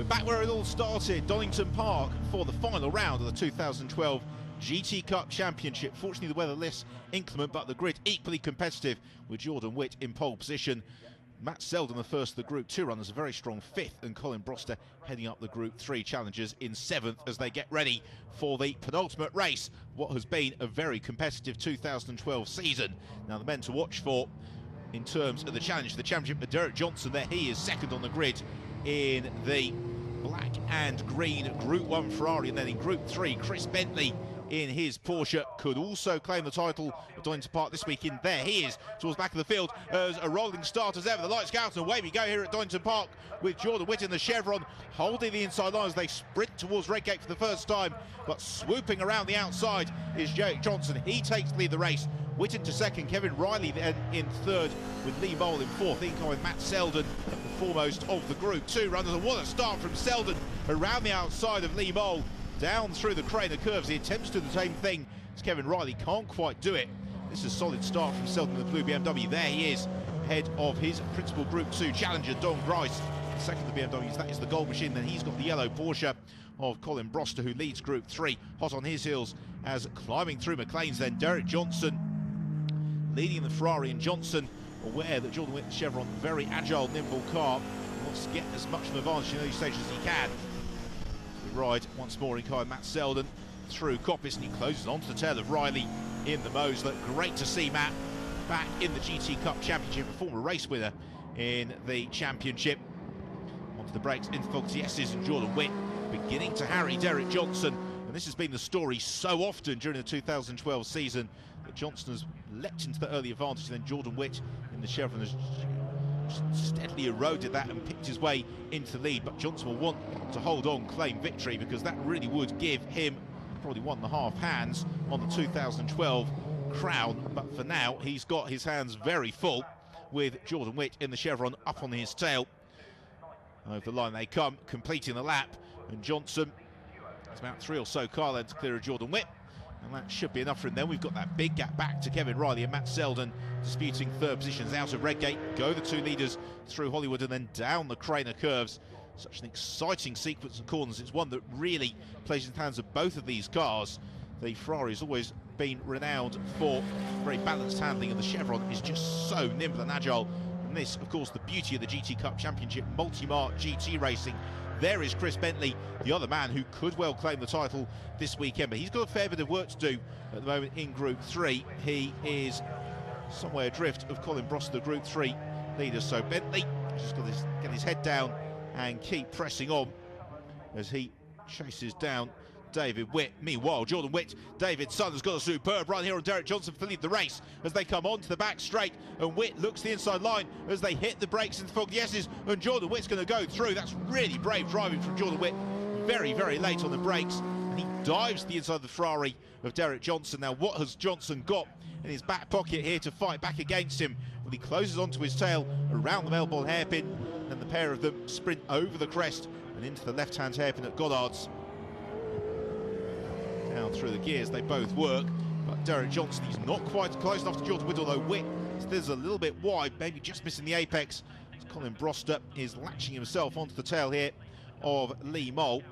We're back where it all started, Donington Park, for the final round of the 2012 GT Cup Championship. Fortunately, the weather less inclement, but the grid equally competitive, with Jordan Witt in pole position. Matt Selden, the first of the Group 2 runners, a very strong 5th, and Colin Broster heading up the Group 3 challengers in 7th as they get ready for the penultimate race, what has been a very competitive 2012 season. Now, the men to watch for in terms of the championship, Derek Johnson, there he is second on the grid in the black and green Group 1 Ferrari, and then in Group 3, Chris Bentley in his Porsche could also claim the title at Donington Park this weekend. There he is towards the back of the field as a rolling start as ever. The lights go out and away we go here at Donington Park with Jordan Witt in the Chevron holding the inside line as they sprint towards Redgate for the first time, but swooping around the outside is Derek Johnson. He takes the lead of the race. Witt into second, Kevin Riley then in third with Lee Mole in fourth, in with Matt Selden, the foremost of the Group 2 runners. And what a start from Selden around the outside of Lee Mole, down through the crane of curves. He attempts to do the same thing as Kevin Riley, can't quite do it. This is a solid start from Selden in the blue BMW. There he is, ahead of his principal Group 2 challenger, Don Grice. Second of the BMWs, that is the Gold Machine. Then he's got the yellow Porsche of Colin Broster, who leads Group 3, hot on his heels as climbing through McLean's. Then Derek Johnson leading the Ferrari, and Johnson aware that Jordan Witt's Chevron, very agile, nimble car, wants to get as much of an advantage in early stages as he can. We ride once more in car Matt Selden through Coppice, and he closes onto the tail of Riley in the Mosler. Great to see Matt back in the GT Cup Championship, a former race winner in the championship. Onto the brakes, into focus, yes, and Jordan Witt beginning to harry Derek Johnson. And this has been the story so often during the 2012 season, that Johnson has leapt into the early advantage, and then Jordan Witt in the Chevron has steadily eroded that and picked his way into the lead. But Johnson will want to hold on, claim victory, because that really would give him probably 1.5 hands on the 2012 crown. But for now, he's got his hands very full with Jordan Witt in the Chevron up on his tail. Over the line they come, completing the lap, and Johnson, it's about 3 or so car lengths clear of Jordan Witt, and that should be enough for him. Then we've got that big gap back to Kevin Riley and Matt Selden disputing third positions. Out of Redgate go the two leaders through Hollywood and then down the crane of curves. Such an exciting sequence of corners. It's one that really plays in the hands of both of these cars. The Ferrari has always been renowned for very balanced handling, and the Chevron is just so nimble and agile. And this, of course, the beauty of the GT Cup Championship, multi-mark GT racing. There is Chris Bentley, the other man who could well claim the title this weekend, but he's got a fair bit of work to do at the moment in Group 3. He is somewhere adrift of Colin Broster, the Group 3 leader. So Bentley just got to get his head down and keep pressing on as he chases down David Witt. Meanwhile, Jordan Witt, David's son, has got a superb run here on Derek Johnson to lead the race as they come onto the back straight, and Witt looks the inside line as they hit the brakes into fog yeses, and Jordan Witt's going to go through. That's really brave driving from Jordan Witt, very, very late on the brakes, and he dives to the inside of the Ferrari of Derek Johnson. Now, what has Johnson got in his back pocket here to fight back against him? Well, he closes onto his tail around the Melbourne hairpin, and the pair of them sprint over the crest and into the left-hand hairpin at Goddard's. Down through the gears they both work, but Derek Johnson, he's not quite close enough to Jordan Witt, although Witt is a little bit wide, maybe just missing the apex. Colin Broster is latching himself onto the tail here of Lee Mole.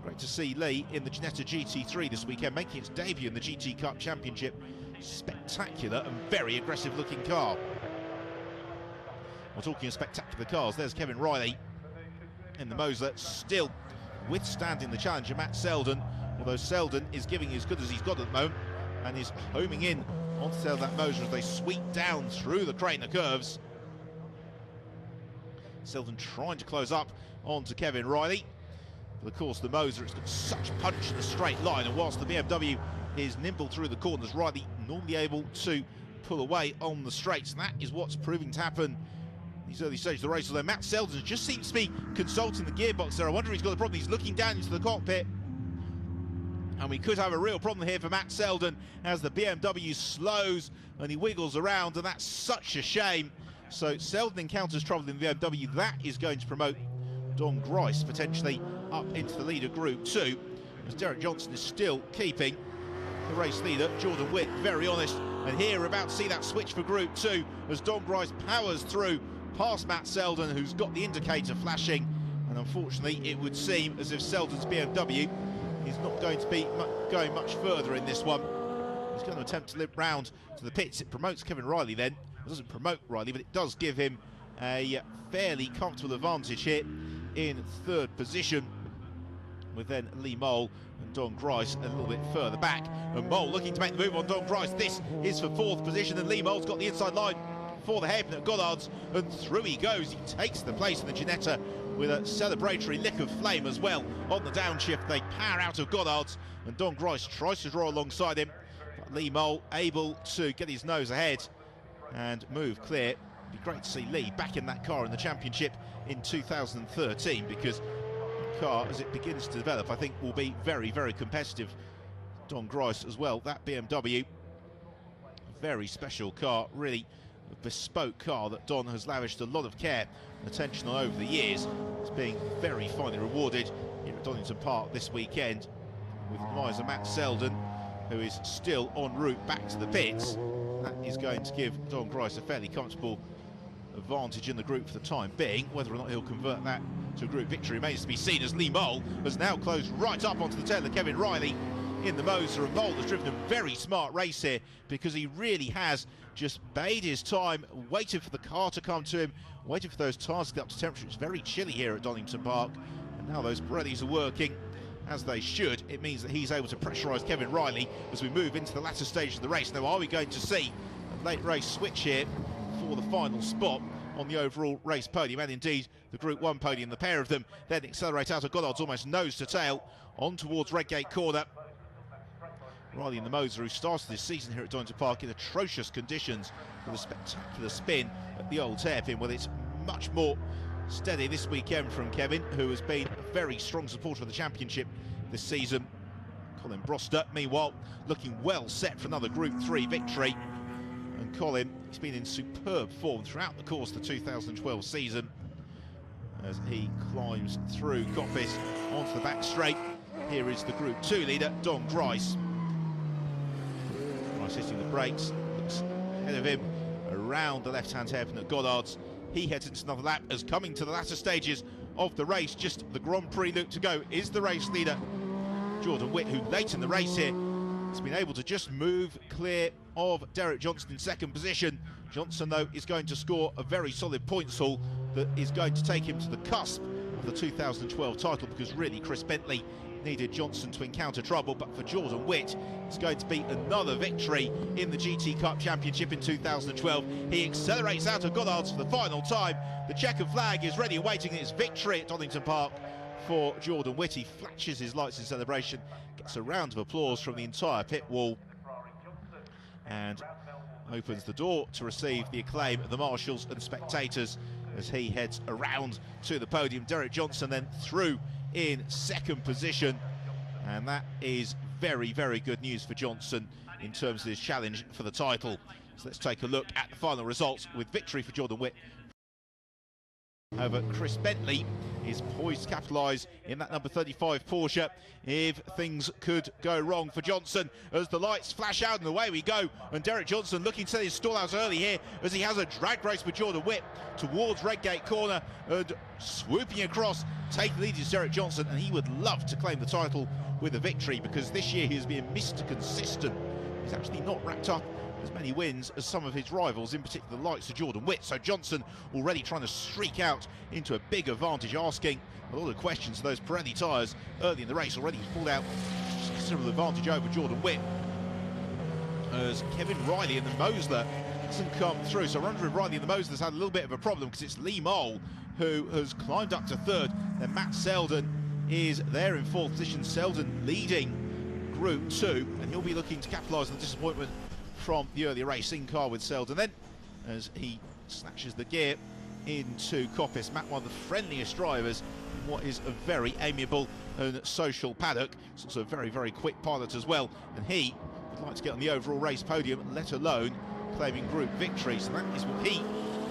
Great to see Lee in the Ginetta GT3 this weekend, making its debut in the GT Cup Championship. Spectacular and very aggressive looking car. We're talking of spectacular cars, there's Kevin Riley in the Mosler, still withstanding the challenger Matt Selden, although Selden is giving as good as he's got at the moment and is homing in onto the tail of that Mosler as they sweep down through the crane of curves. Selden trying to close up onto Kevin Riley, but of course the Mosler, it's got such punch in a straight line, and whilst the BMW is nimble through the corners, Riley normally able to pull away on the straights, and that is what's proving to happen these early stages of the race. Although Matt Selden just seems to be consulting the gearbox there. I wonder if he's got a problem. He's looking down into the cockpit, and we could have a real problem here for Matt Selden as the BMW slows and he wiggles around, and that's such a shame. So Selden encounters trouble in the BMW. That is going to promote Don Grice potentially up into the leader Group 2, as Derek Johnson is still keeping the race leader, Jordan Witt, very honest. And here we're about to see that switch for Group 2 as Don Grice powers through past Matt Selden, who's got the indicator flashing, And unfortunately, it would seem as if Selden's BMW is not going to be going much further in this one. He's going to attempt to limp round to the pits. It promotes Kevin Riley then. It doesn't promote Riley, but it does give him a fairly comfortable advantage here in third position, with then Lee Mole and Don Grice a little bit further back. And Mole looking to make the move on Don Grice. This is for fourth position, and Lee Mole's got the inside line for the hairpin at Goddard's, and through he goes. He takes the place in the Ginetta with a celebratory lick of flame as well. On the downshift, they power out of Goddard's, and Don Grice tries to draw alongside him, but Lee Mole able to get his nose ahead and move clear. It'd be great to see Lee back in that car in the championship in 2013, because the car, as it begins to develop, I think will be very, very competitive. Don Grice as well, that BMW, a very special car, really a bespoke car that Don has lavished a lot of care and attention on over the years. It's being very finely rewarded here at Donington Park this weekend, with advisor Matt Selden, who is still en route back to the pits. That is going to give Don Grice a fairly comfortable advantage in the group for the time being. Whether or not he'll convert that to a group victory remains to be seen, as Lee Mole has now closed right up onto the tail of Kevin Riley in the Mosler, and Mole has driven a very smart race here, because he really has just bade his time, waited for the car to come to him, waited for those tyres to get up to temperature. It's very chilly here at Donington Park, and now those Pirellis are working as they should. It means that he's able to pressurise Kevin Riley as we move into the latter stage of the race. Now, are we going to see a late race switch here for the final spot on the overall race podium, and indeed the Group 1 podium? The pair of them then accelerate out of Goddard's almost nose to tail on towards Redgate Corner. Riley in the Moser, who started this season here at Donington Park in atrocious conditions with a spectacular spin at the old hairpin. Well, it's much more steady this weekend from Kevin, who has been a very strong supporter of the championship this season. Colin Broster, meanwhile, looking well set for another Group 3 victory. And Colin, he's been in superb form throughout the course of the 2012 season as he climbs through Coppice onto the back straight. Here is the Group 2 leader, Don Grice. Grice hitting the brakes, looks ahead of him around the left-hand hairpin at Goddard's. He heads into another lap as, coming to the latter stages of the race, just the Grand Prix loop to go, is the race leader, Jordan Witt, who late in the race here has been able to just move clear of Derek Johnson in second position. Johnson, though, is going to score a very solid points haul that is going to take him to the cusp of the 2012 title, because really Chris Bentley needed Johnson to encounter trouble. But for Jordan Witt, it's going to be another victory in the GT Cup Championship in 2012. He accelerates out of Goddard's for the final time. The checkered flag is ready, awaiting his victory at Donington Park for Jordan Witt. He flashes his lights in celebration, gets a round of applause from the entire pit wall, and opens the door to receive the acclaim of the marshals and spectators as he heads around to the podium. Derek Johnson then through in second position, and that is very, very good news for Johnson in terms of his challenge for the title. So let's take a look at the final results, with victory for Jordan Witt. However, Chris Bentley is poised to capitalise in that number 35 Porsche if things could go wrong for Johnson, as the lights flash out and away we go. And Derek Johnson looking to set his stall out early here, as he has a drag race with Jordan Witt towards Redgate Corner, and swooping across, taking the lead is Derek Johnson, and he would love to claim the title with a victory, because this year he has been Mr. Consistent. He's actually not racked up as many wins as some of his rivals, in particular the likes of Jordan Witt. So Johnson already trying to streak out into a big advantage, asking a lot of questions to those Pirelli tyres early in the race. Already pulled out considerable advantage over Jordan Witt, as Kevin Riley in the Mosler hasn't come through. So I wonder if Riley in the Mosler has had a little bit of a problem, because it's Lee Mole who has climbed up to third. Then Matt Selden is there in fourth position. Selden leading Group 2, and he'll be looking to capitalise on the disappointment from the earlier racing car with Selden. Then, as he snatches the gear into Coppice, Matt, one of the friendliest drivers in what is a very amiable and social paddock. He's also a very, very quick pilot as well, and he would like to get on the overall race podium, let alone claiming group victory. So that is what he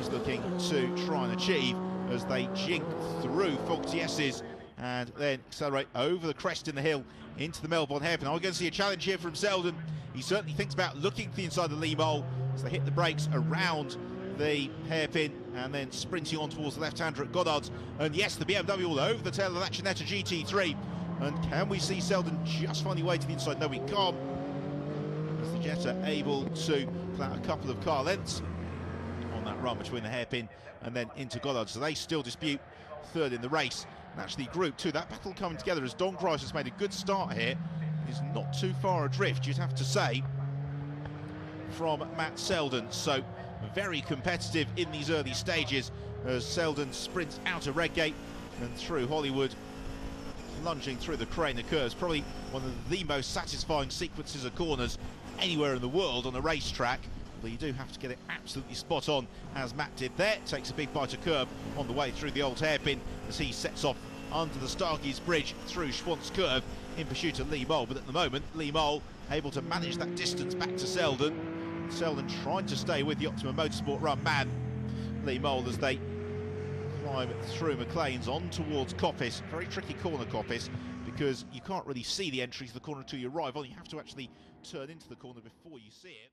is looking to try and achieve as they jink through Faulty S's and then accelerate over the crest in the hill into the Melbourne hairpin. Are we going to see a challenge here from Selden? He certainly thinks about looking for the inside of the Lee Mole as they hit the brakes around the hairpin and then sprinting on towards the left-hander at Goddard's. And yes, the BMW all over the tail of that Ginetta GT3. And can we see Selden just find his way to the inside? No, we can't. As the Jetta able to pull out a couple of car lengths on that run between the hairpin and then into Goddard. So they still dispute third in the race. And actually Group 2, that battle coming together as Don Grice has made a good start here. Is not too far adrift, you'd have to say, from Matt Selden. So very competitive in these early stages as Selden sprints out of Redgate and through Hollywood, lunging through the crane of curves. Probably one of the most satisfying sequences of corners anywhere in the world on a racetrack. But you do have to get it absolutely spot on, as Matt did there. Takes a big bite of curb on the way through the old hairpin as he sets off under the Stargate Bridge through Schwantz Curve in pursuit of Lee Mole. But at the moment, Lee Mole able to manage that distance back to Selden. Selden trying to stay with the Optima Motorsport run man, Lee Mole, as they climb through McLean's on towards Coppice. Very tricky corner, Coppice, because you can't really see the entry to the corner until you arrive on. You have to actually turn into the corner before you see it.